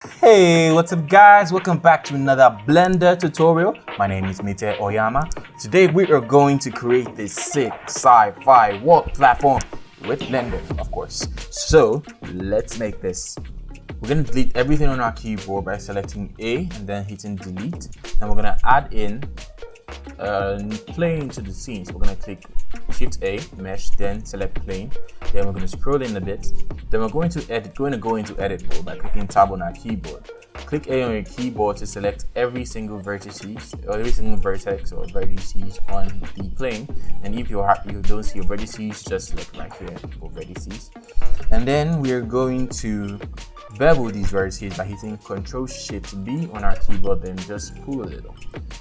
Hey, what's up guys? Welcome back to another Blender tutorial. My name is Mite Oyama. Today we are going to create this sick sci-fi walk platform with Blender, of course. So let's make this. We're going to delete everything on our keyboard by selecting A and then hitting delete. And we're going to add in plane to the scene. So we're going to click Shift A, mesh, then select plane. Then we're going to scroll in a bit. Then we're going to go into edit mode by clicking tab on our keyboard. Click A on your keyboard to select every single vertices or every single vertex or vertices on the plane. And if you don't see your vertices, just select right here for vertices. And then we're going to bevel these vertices by hitting Ctrl-Shift-B on our keyboard, then just pull a little.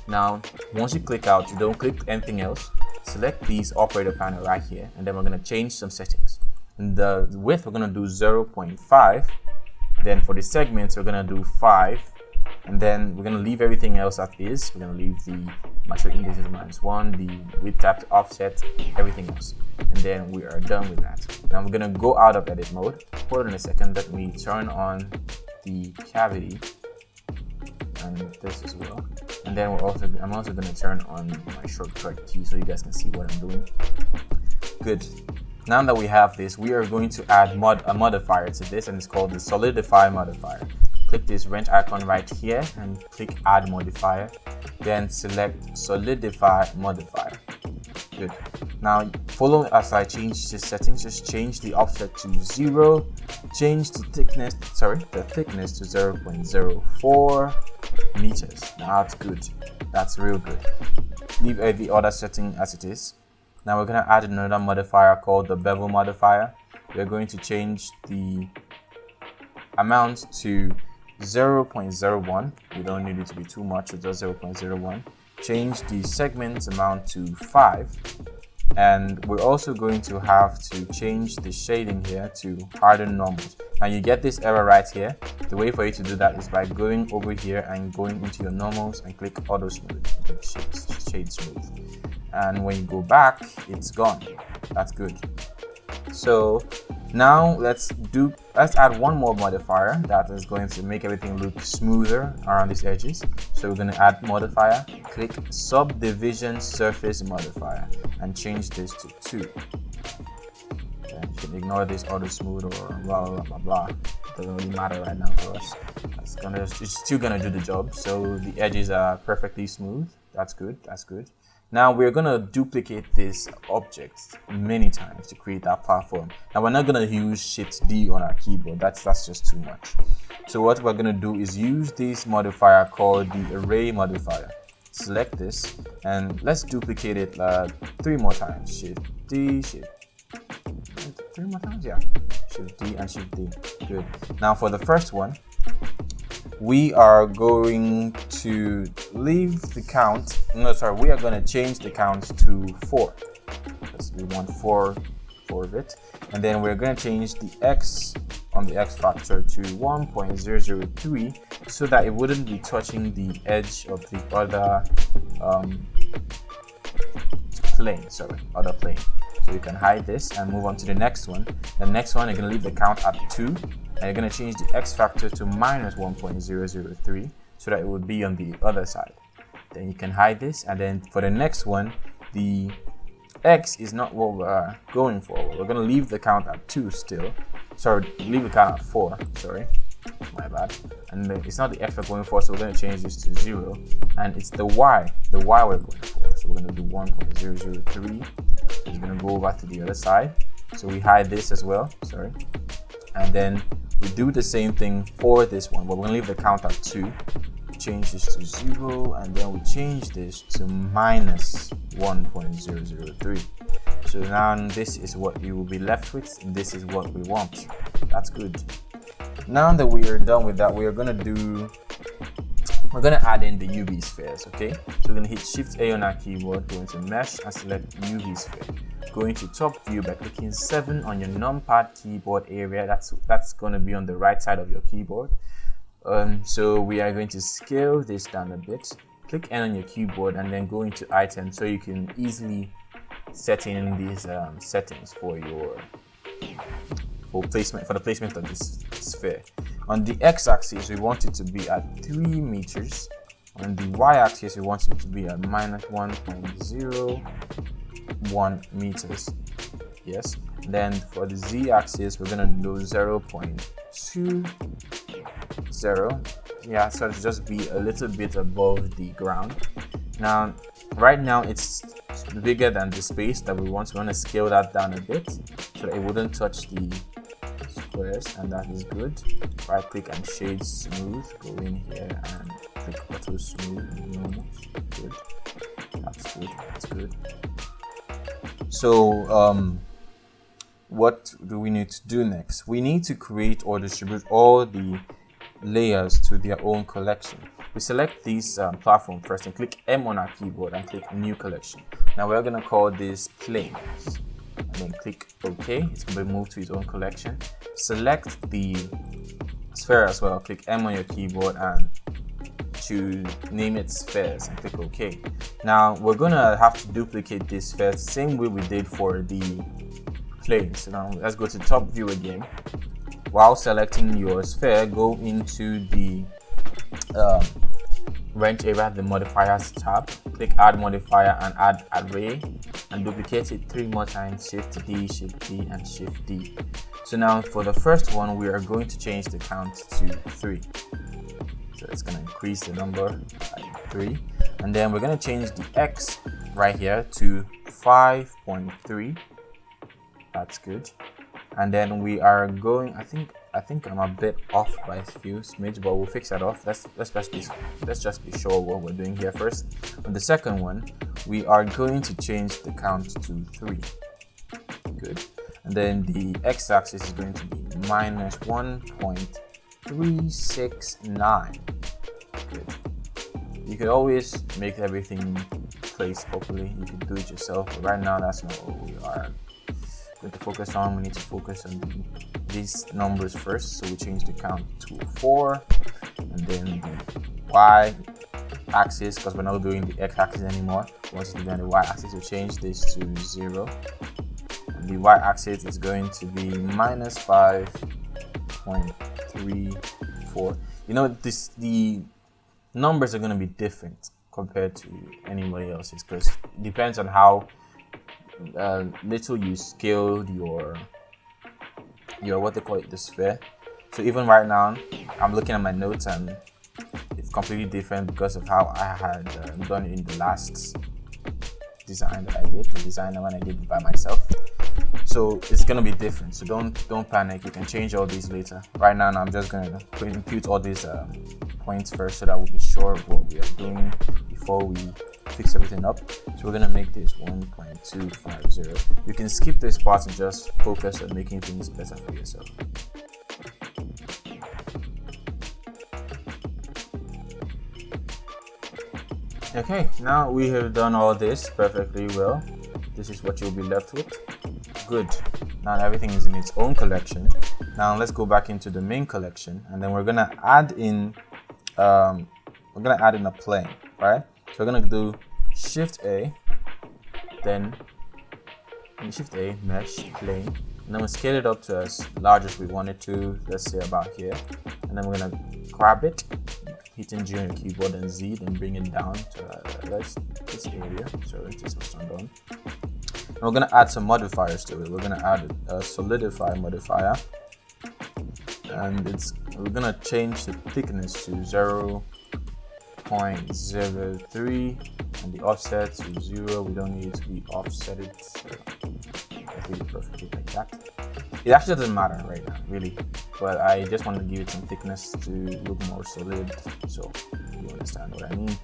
Now, once you click out, you don't click anything else. Select these operator panel right here, and then we're going to change some settings. In the width, we're going to do 0.5. Then for the segments, we're going to do 5. And then we're going to leave everything else as is. We're going to leave the material indices -1, the width tap to offset, everything else. And then we are done with that. Now we're going to go out of edit mode. Hold on a second, let me turn on the cavity and this as well. And then I'm also going to turn on my shortcut key so you guys can see what I'm doing. Good. Now that we have this, we are going to add a modifier to this, and it's called the Solidify modifier. Click this wrench icon right here and click Add Modifier. Then select Solidify Modifier. Good. Now follow as I change the settings. Just change the offset to 0. Change the thickness to 0.04 meters. Now that's good. That's real good. Leave every other setting as it is. Now we're going to add another modifier called the bevel modifier. We're going to change the amount to 0.01. We don't need it to be too much, it's just 0.01. Change the segment amount to 5. And we're also going to have to change the shading here to harden normals. Now you get this error right here. The way for you to do that is by going over here and going into your normals and click auto smooth, shade smooth. And when you go back, it's gone. That's good. So now let's add one more modifier that is going to make everything look smoother around these edges. So we're going to add modifier, click subdivision surface modifier and change this to 2. And you can ignore this auto smooth or blah blah blah blah. It doesn't really matter right now for us. It's still gonna do the job. So the edges are perfectly smooth. That's good. That's good. Now we're going to duplicate this object many times to create that platform. Now we're not going to use Shift-D on our keyboard. That's just too much. So what we're going to do is use this modifier called the Array Modifier. Select this and let's duplicate it 3 more times. Shift-D, Shift. 3 more times? Yeah. Shift-D and Shift-D. Good. Now for the first one, we are going to leave the count. We are going to change the count to 4 because we want 4 of it. And then we're going to change the x on the x factor to 1.003 so that it wouldn't be touching the edge of the other plane. So you can hide this and move on to the next one. The next one, you're going to leave the count at 2. And you're going to change the x factor to -1.003 so that it would be on the other side. Then you can hide this, and then for the next one, the x is not what we're going for. We're going to leave the count at 2 still. Leave the count at 4. My bad. And it's not the x we're going for, so we're going to change this to 0. And it's the y we're going for. So we're going to do 1.003. It's going to go over to the other side. So we hide this as well. And then we do the same thing for this one, but we're going to leave the count at 2. Change this to 0, and then we change this to -1.003. So now this is what you will be left with, and this is what we want. That's good. Now that we are done with that, we're going to add in the UV spheres, okay? So we're going to hit Shift A on our keyboard, go into Mesh and select UV sphere. Go into top view by clicking 7 on your numpad keyboard area. That's going to be on the right side of your keyboard. So we are going to scale this down a bit. Click N on your keyboard and then go into items so you can easily set in these settings for the placement of this sphere. On the x-axis, we want it to be at 3 meters. On the y-axis, we want it to be at minus 1.01 meters. Yes. Then for the z-axis, we're gonna do 0.20. Yeah, so to just be a little bit above the ground. Now, right now it's bigger than the space that we want. We want to scale that down a bit so that it wouldn't touch the squares, and that is good. Right click and shade smooth. Go in here and click auto smooth. Good. That's good. That's good. So what do we need to do next? We need to create or distribute all the layers to their own collection. We select this platform first and click M on our keyboard and click new collection. Now we're going to call this planes, and then click OK. It's going to be moved to its own collection. Select the sphere as well. Click M on your keyboard and to name it spheres and click OK. Now we're going to have to duplicate these spheres the same way we did for the planes. So now let's go to top view again. While selecting your sphere, go into the wrench area, the modifiers tab, click add modifier and add array and duplicate it 3 more times, shift D, and shift D. So now for the first one, we are going to change the count to 3. So it's going to increase the number by 3. And then we're going to change the X right here to 5.3. That's good. And then we are going, I think I'm a bit off by a few smidge, but we'll fix that off. Let's just be sure what we're doing here first. On the second one, we are going to change the count to 3. Good. And then the x-axis is going to be minus 1.369. Good. You could always make everything place properly. You can do it yourself, but right now that's not what we are going to focus on. We need to focus on these numbers first, so we change the count to 4, and then the y axis, because we're not doing the x axis anymore, once it's on the y axis, we change this to 0, and the y axis is going to be minus 5.34. You know, the numbers are going to be different compared to anybody else's, because it depends on how little you scaled your what they call it, the sphere. So even right now, I'm looking at my notes and it's completely different because of how I had done it in the last design that I did, the design when I did it by myself. So it's gonna be different. So don't panic. You can change all these later. Right now, I'm just gonna compute all these points first, so that we'll be sure of what we are doing before we fix everything up. So we're gonna make this 1.250. You can skip this part and just focus on making things better for yourself. Okay, now we have done all this perfectly well. This is what you'll be left with. Good. Now everything is in its own collection. Now let's go back into the main collection, and then we're gonna add in a plane, right? So we're gonna do Shift A, then Shift A, mesh, plane, and then we'll scale it up to as large as we want it to, let's say about here, and then we're gonna grab it, hitting G on your keyboard and Z, then bring it down to this area. So this was turned on. And we're gonna add some modifiers to it. We're gonna add a solidify modifier, and we're gonna change the thickness to 0.03 and the offset to 0. We don't need it to be offsetted, so let's leave it perfectly like that. It actually doesn't matter right now, really, but I just want to give it some thickness to look more solid, so you understand what I mean.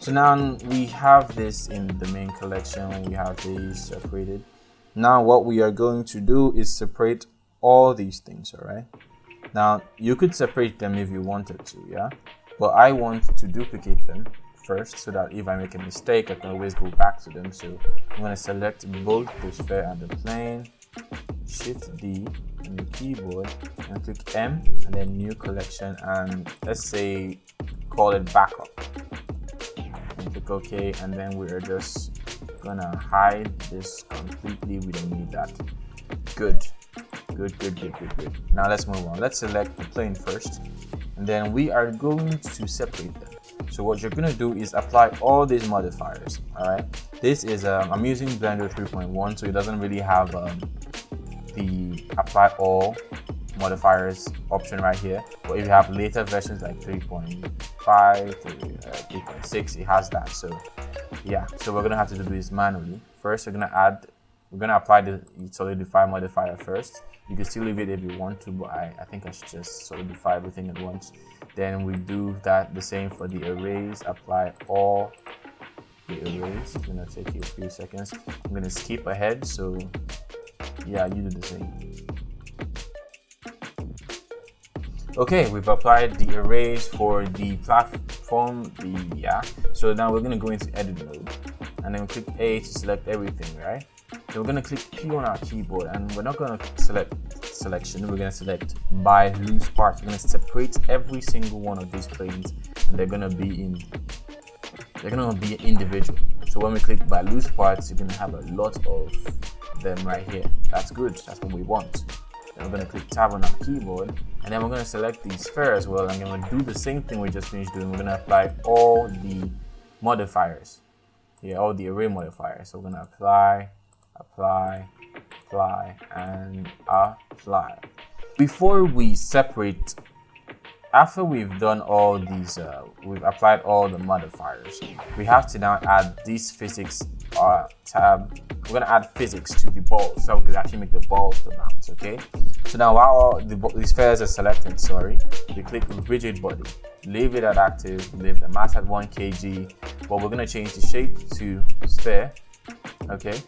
So now we have this in the main collection. We have these separated. Now what we are going to do is separate all these things, all right? Now you could separate them if you wanted to, yeah? But I want to duplicate them first, so that if I make a mistake, I can always go back to them. So I'm going to select both the sphere and the plane, Shift D on your keyboard, and click M, and then new collection, and let's say call it backup. And click OK, and then we're just gonna hide this completely. We don't need that. Good. Good. Now let's move on. Let's select the plane first, and then we are going to separate them. So what you're going to do is apply all these modifiers. All right, this is I'm using Blender 3.1, so it doesn't really have the apply all modifiers option right here, but if you have later versions like 3.5 3.6, it has that. So yeah, so we're gonna have to do this manually. First we're gonna apply the solidify modifier first. You can still leave it if you want to, but I think I should just solidify everything at once. Then we do that the same for the arrays. Apply all the arrays. It's gonna take you a few seconds. I'm gonna skip ahead, so yeah, you do the same. Okay, we've applied the arrays for the platform, so now we're going to go into edit mode, and then click A to select everything, right? So we're going to click P on our keyboard, and we're not going to select selection, we're going to select by loose parts. We're going to separate every single one of these planes, and they're going to be individual. So when we click by loose parts, you're going to have a lot of them right here. That's good, that's what we want. Then we're going to click tab on our keyboard, and then we're going to select the sphere as well, and then we're going to do the same thing we just finished doing. We're going to apply all the modifiers, all the array modifiers. So we're going to apply, and apply. Before we separate, after we've done all these, we've applied all the modifiers, we have to now add this physics tab. We're going to add physics to the balls, so we can actually make the balls to bounce. Okay, so now while the spheres are selected, we click rigid body, leave it at active, leave the mass at 1 kg, but we're going to change the shape to sphere. Okay,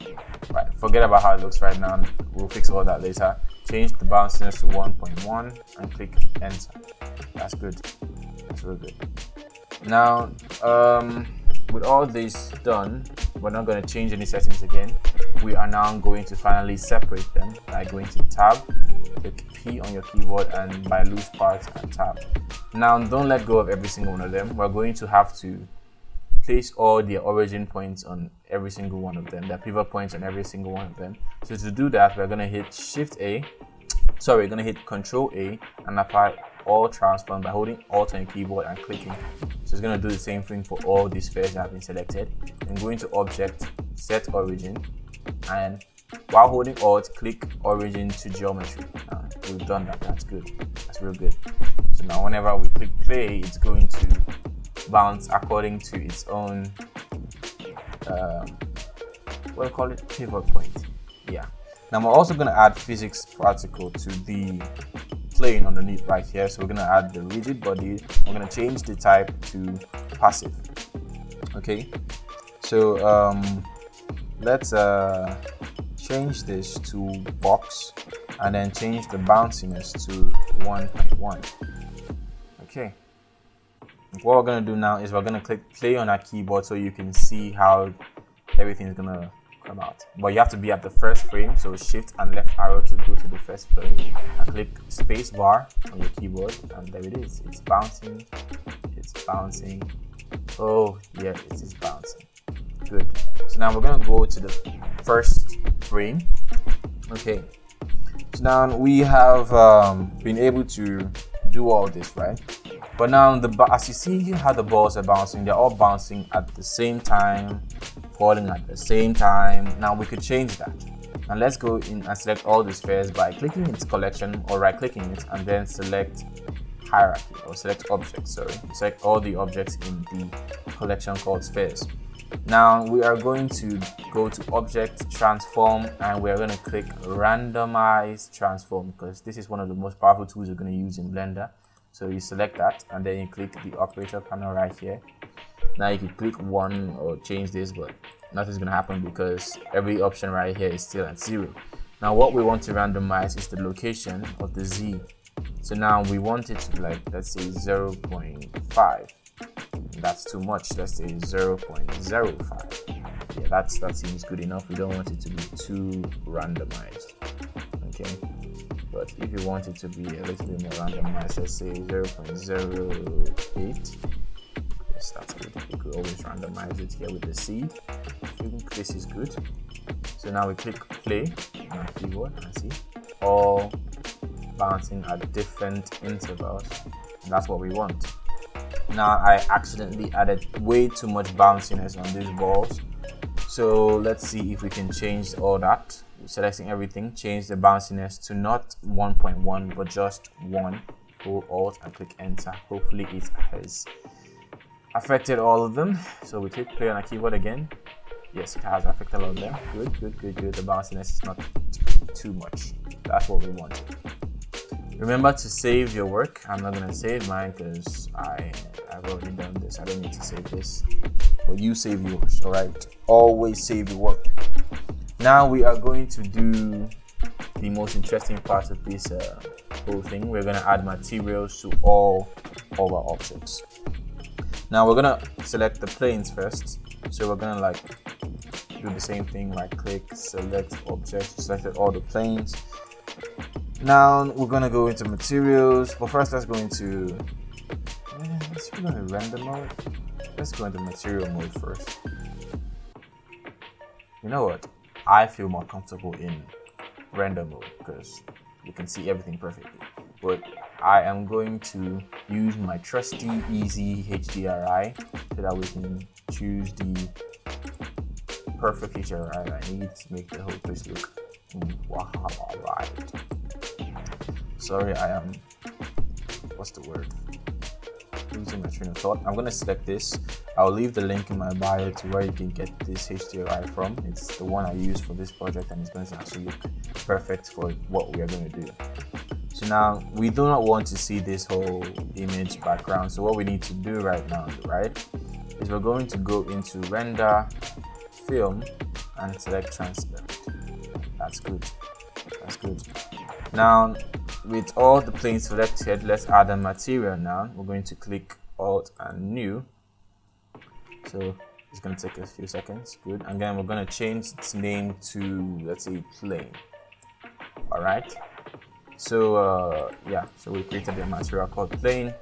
right, forget about how it looks right now, we'll fix all that later. Change the bounciness to 1.1 and click enter. That's good, that's real good. Now with all this done, we're not going to change any settings again. We are now going to finally separate them by going to tab, click P on your keyboard, and by loose parts and tab. Now don't let go of every single one of them. We're going to have to place all the origin points on every single one of them, the pivot points on every single one of them. So to do that, we're going to hit we're going to hit Control A and apply all transform by holding Alt on your keyboard and clicking. So it's going to do the same thing for all these spheres that have been selected. Then going to Object, Set Origin, and while holding Alt, click Origin to Geometry. Now, we've done that. That's good. That's real good. So now whenever we click play, it's going to bounce according to its own pivot point. Yeah. Now we're also going to add physics particle to the plane underneath right here. So we're going to add the rigid body. We're going to change the type to passive. Okay, so let's change this to box, and then change the bounciness to 1.1. Okay, what we're going to do now is we're going to click play on our keyboard so you can see how everything is going to come out. But you have to be at the first frame, so shift and left arrow to go to the first frame, and click space bar on your keyboard, and there it is. It's bouncing. Oh yeah, it is bouncing. Good. So now we're going to go to the first frame. Okay, so now we have been able to do all this, right? But now as you see how the balls are bouncing, they're all bouncing at the same time, falling at the same time. Now we could change that, and let's go in and select all the spheres by clicking its collection or right clicking it, and then select hierarchy or select objects. Select all the objects in the collection called spheres. Now we are going to go to Object, Transform, and we are going to click Randomize Transform, because this is one of the most powerful tools you're going to use in Blender. So you select that, and then you click the operator panel right here. Now you can click 1 or change this, but nothing's going to happen because every option right here is still at 0. Now what we want to randomize is the location of the Z. So now we want it to be like, let's say 0.5. That's too much. Let's say 0.05. Yeah, that seems good enough. We don't want it to be too randomized. Okay, but if you want it to be a little bit more randomized, let's say 0.08. Yes, that's good. You could always randomize it here with the C. I think this is good. So now we click play on our keyboard and see all bouncing at different intervals, and that's what we want. Now I accidentally added way too much bounciness on these balls, so let's see if we can change all that. Selecting everything, change the bounciness to not 1.1 but just 1. Hold Alt and click enter. Hopefully it has affected all of them. So we click play on our keyboard again. Yes, it has affected all of them. Good. The bounciness is not too much. That's what we wanted. Remember to save your work. I'm not gonna save mine because I've already done this. I don't need to save this, but you save yours. All right, always save your work. Now we are going to do the most interesting part of this whole thing. We're gonna add materials to all of our objects. Now we're gonna select the planes first. So we're gonna like do the same thing, right click, select objects, selected all the planes. Now we're gonna go into materials, but first let's go into render mode. Let's go into material mode first. You know what? I feel more comfortable in render mode because you can see everything perfectly. But I am going to use my trusty easy HDRI so that we can choose the perfect HDRI I need to make the whole place look wow, alright. Sorry, I am, what's the word? Losing my train of thought. I'm going to select this. I'll leave the link in my bio to where you can get this HDRI from. It's the one I use for this project and it's going to actually look perfect for what we are going to do. So now we do not want to see this whole image background. So what we need to do right now, right, is we're going to go into render, film, and select transparent. That's good. Now with all the planes selected, let's add a material now. We're going to click Alt and New. So it's going to take a few seconds. Good. And then we're going to change its name to, let's say, plane. All right. So so we created a material called plane.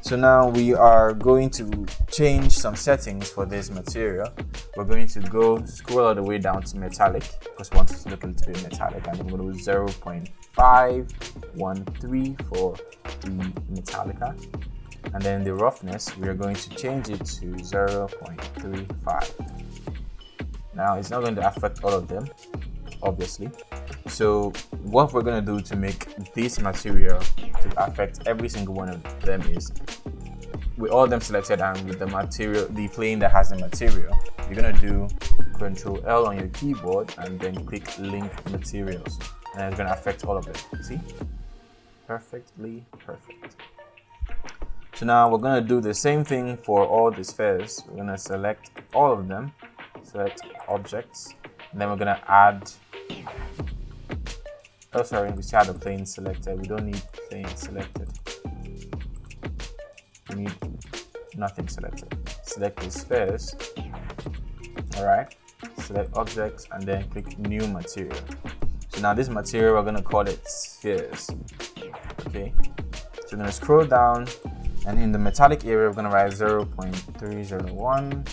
So now we are going to change some settings for this material. We're going to scroll all the way down to metallic because we want it to look a little bit metallic, and we're going to do 0.513 for the Metallica. And then the roughness, we are going to change it to 0.35. Now it's not going to affect all of them, obviously. So what we're going to do to make this material to affect every single one of them is, with all of them selected and with the material, the plane that has the material, you're going to do Ctrl L on your keyboard and then click link materials, and it's going to affect all of them. See? Perfectly perfect. So now we're going to do the same thing for all the spheres. We're going to select all of them, select objects, and then we're going to add, oh sorry, we still have the plane selected. We don't need plane selected. We need nothing selected. Select the spheres. Alright, select objects and then click new material. So now this material, we're going to call it spheres. Okay, so we're going to scroll down, and in the metallic area we're going to write 0.301,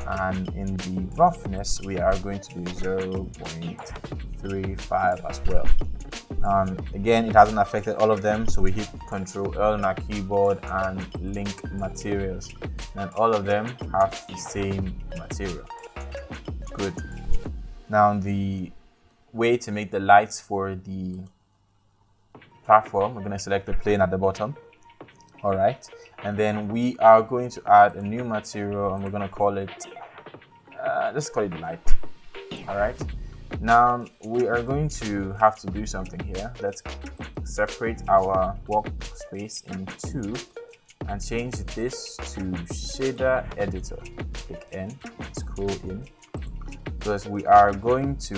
and in the roughness we are going to do 0.35 as well. Again, it hasn't affected all of them, so we hit Ctrl L on our keyboard and link materials, and all of them have the same material. Good. Now the way to make the lights for the platform, we're going to select the plane at the bottom. All right, and then we are going to add a new material, and we're going to call it let's call it light. All right, now we are going to have to do something here. Let's separate our workspace in two and change this to shader editor. Click N and scroll in, because we are going to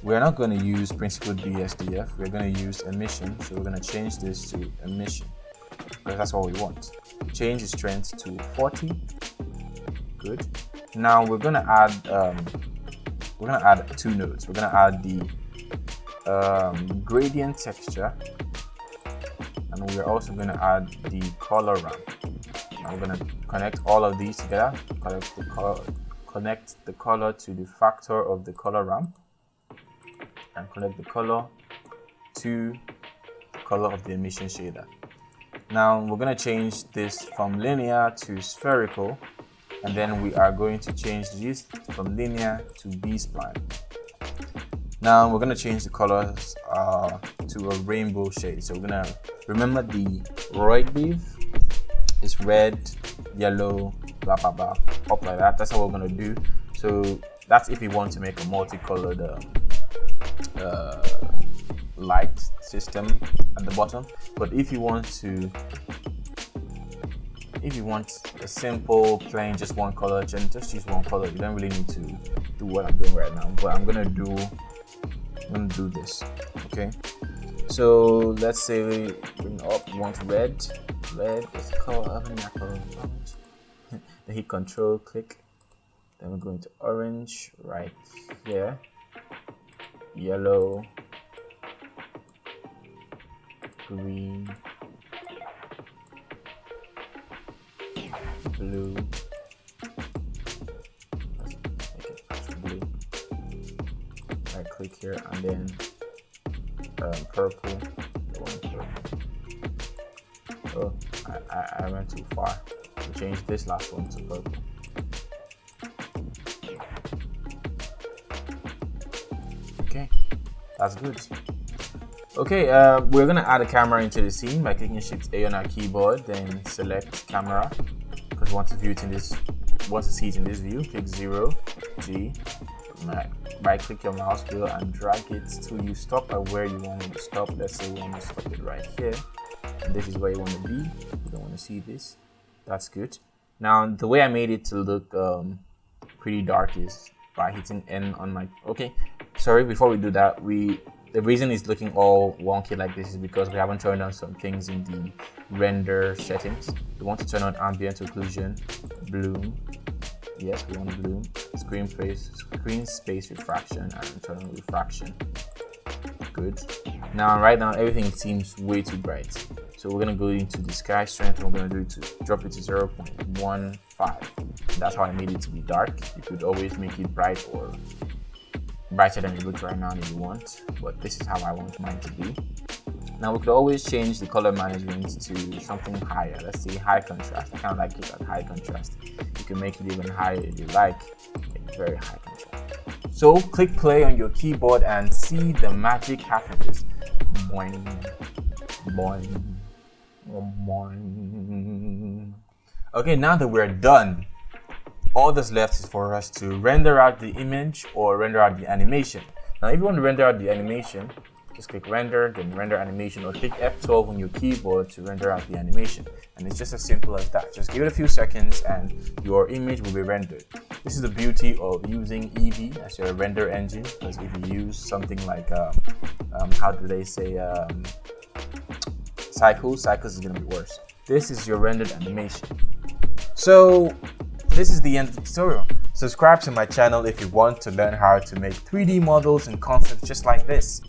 we're not going to use principled BSDF, we're going to use emission. So we're going to change this to emission because that's what we want. Change the strength to 40. Good. Now we're going to add two nodes. We're going to add the gradient texture, and we're also going to add the color ramp. Now we're going to connect all of these together. Connect the color to the factor of the color ramp, and connect the color to the color of the emission shader. Now we're going to change this from linear to spherical, and then we are going to change this from linear to B-spline. Now we're going to change the colors to a rainbow shade. So we're going to remember the roid beef is red, yellow, blah blah blah, up like that. That's how we're going to do. So that's if you want to make a multicolored light system at the bottom. But if you want a simple plain just one color, just use one color. You don't really need to do what I'm doing right now, but I'm gonna do this. Okay, so let's say we bring up, we want red is the color of an apple, orange. Then hit control, click, then we're going to orange right here, yellow, green, blue, let's make it actual blue, right click here, and then purple, oh I went too far, we change this last one to purple. Okay, that's good. Okay, we're gonna add a camera into the scene by clicking Shift A on our keyboard, then select camera, because we want to view it in this, want to see it in this view. Click 0 G, right click your mouse wheel and drag it till you stop at where you want it to stop. Let's say we want to stop it right here, and this is where you want to be. You don't want to see this. That's good. Now the way I made it to look pretty dark is by hitting N on my. Okay, sorry. Before we do that, the reason it's looking all wonky like this is because we haven't turned on some things in the render settings. We want to turn on ambient occlusion, bloom. Yes, we want bloom. Screen space refraction, and turn on refraction. Good. Now, right now, everything seems way too bright. So we're gonna go into the sky strength, and we're gonna do it to drop it to 0.15. That's how I made it to be dark. You could always make it bright or brighter than it looks right now if you want, but this is how I want mine to be. Now we could always change the color management to something higher. Let's say high contrast. I kind of like it at high contrast. You can make it even higher if you like very high contrast. So click play on your keyboard and see the magic happens. Boing, boing, boing. Okay, now that we're done, all that's left is for us to render out the image or render out the animation. Now, if you want to render out the animation, just click render, then render animation, or click F12 on your keyboard to render out the animation. And it's just as simple as that. Just give it a few seconds and your image will be rendered. This is the beauty of using Eevee as your render engine, because if you use something like, how do they say, Cycles is going to be worse. This is your rendered animation. So this is the end of the tutorial. Subscribe to my channel if you want to learn how to make 3D models and concepts just like this.